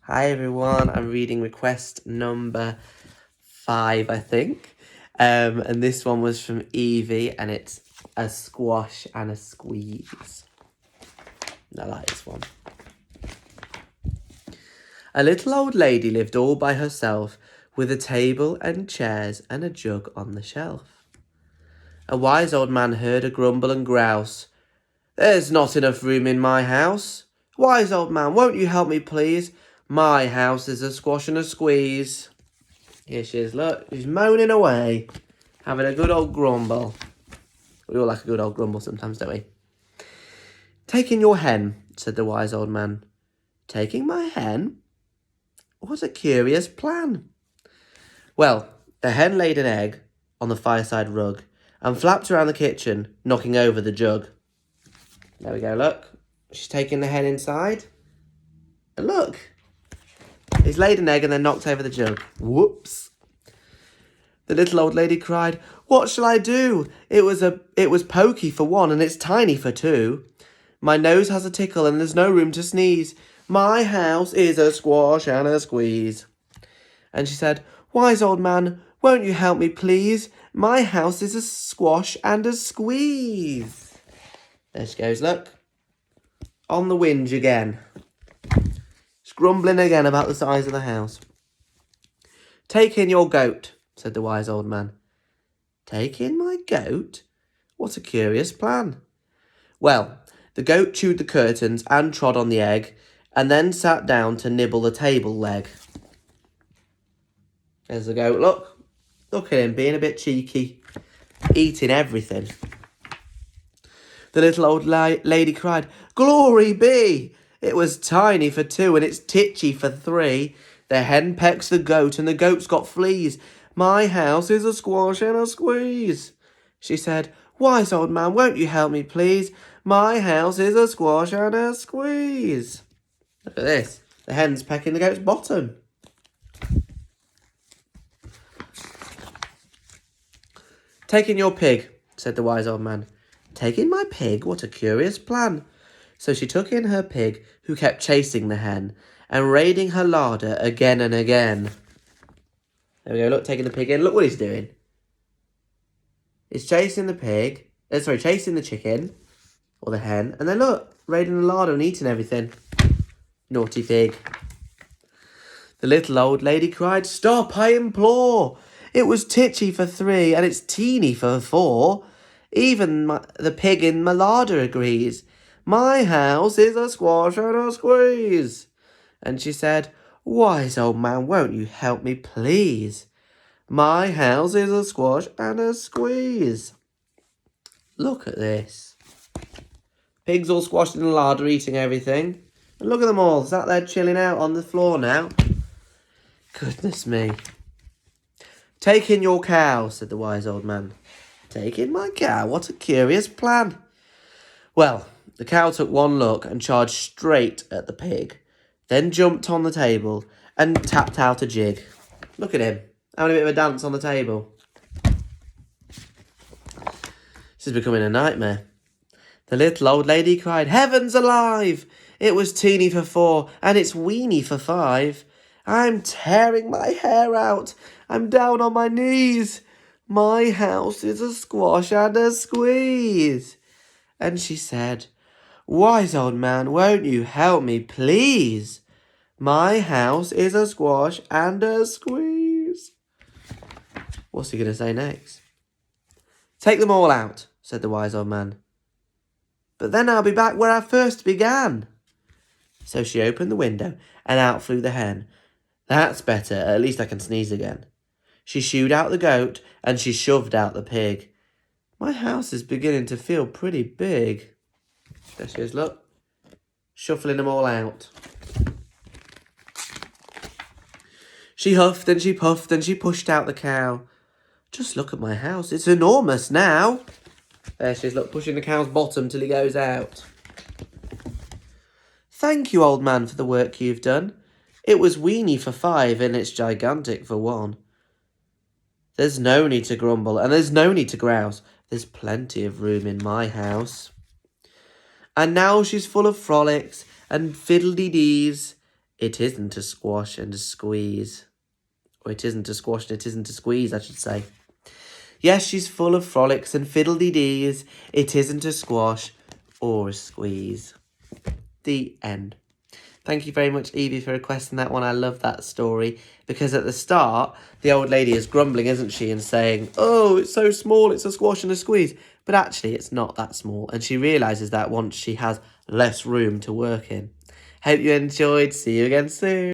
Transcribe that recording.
Hi everyone, I'm reading request number 5, I think. And this one was from Evie, and it's a squash and a squeeze. I like this one. A little old lady lived all by herself, with a table and chairs and a jug on the shelf. A wise old man heard her grumble and grouse. "There's not enough room in my house. Wise old man, won't you help me, please? My house is a squash and a squeeze." Here she is, look, she's moaning away, having a good old grumble. We all like a good old grumble sometimes, don't we? "Taking your hen," said the wise old man. "Taking my hen? What a curious plan." Well, the hen laid an egg on the fireside rug and flapped around the kitchen, knocking over the jug. There we go, look. She's taking the hen inside. And look, he's laid an egg and then knocked over the jug. Whoops. The little old lady cried, "What shall I do? It was pokey for one, and it's tiny for two. My nose has a tickle, and there's no room to sneeze. My house is a squash and a squeeze." And she said, "Wise old man, won't you help me, please? My house is a squash and a squeeze." There she goes, look. On the whinge again. She's grumbling again about the size of the house. "Take in your goat," said the wise old man. "Take in my goat? What a curious plan." Well, the goat chewed the curtains and trod on the egg, and then sat down to nibble the table leg. There's the goat, look. Look at him, being a bit cheeky. Eating everything. The little old lady cried, "Glory be! It was tiny for two, and it's titchy for three. The hen pecks the goat, and the goat's got fleas. My house is a squash and a squeeze." She said, "Wise old man, won't you help me, please? My house is a squash and a squeeze." Look at this. The hen's pecking the goat's bottom. "Taking your pig," said the wise old man. "Taking my pig? What a curious plan." So she took in her pig, who kept chasing the hen and raiding her larder again and again. There we go, look, taking the pig in. Look what he's doing. He's chasing the pig. Chasing the chicken, or the hen. And then look, raiding the larder and eating everything. Naughty pig. The little old lady cried, "Stop, I implore. It was titchy for three, and it's teeny for four. Even the pig in my larder agrees. My house is a squash and a squeeze." And she said, "Wise old man, won't you help me, please? My house is a squash and a squeeze." Look at this. Pigs all squashed in the larder eating everything. And look at them all, sat there chilling out on the floor now. Goodness me. "Take in your cow," said the wise old man. "Take in my cow? What a curious plan." Well, the cow took one look and charged straight at the pig, then jumped on the table and tapped out a jig. Look at him, having a bit of a dance on the table. This is becoming a nightmare. The little old lady cried, "Heavens alive! It was teeny for four, and it's weeny for five. I'm tearing my hair out. I'm down on my knees. My house is a squash and a squeeze." And she said, "Wise old man, won't you help me, please? My house is a squash and a squeeze." What's he going to say next? "Take them all out," said the wise old man. "But then I'll be back where I first began." So she opened the window, and out flew the hen. "That's better, at least I can sneeze again." She shooed out the goat, and she shoved out the pig. "My house is beginning to feel pretty big." There she is, look. Shuffling them all out. She huffed and she puffed and she pushed out the cow. "Just look at my house, it's enormous now." There she is, look, pushing the cow's bottom till he goes out. "Thank you, old man, for the work you've done. It was weeny for five, and it's gigantic for one. There's no need to grumble, and there's no need to grouse. There's plenty of room in my house." And now she's full of frolics and fiddle-dee-dees. It isn't a squash and a squeeze. Or it isn't a squash and it isn't a squeeze, I should say. Yes, she's full of frolics and fiddle-dee-dees. It isn't a squash or a squeeze. The end. Thank you very much, Evie, for requesting that one. I love that story because at the start, the old lady is grumbling, isn't she, and saying, oh, it's so small, it's a squash and a squeeze. But actually, it's not that small, and she realises that once she has less room to work in. Hope you enjoyed. See you again soon.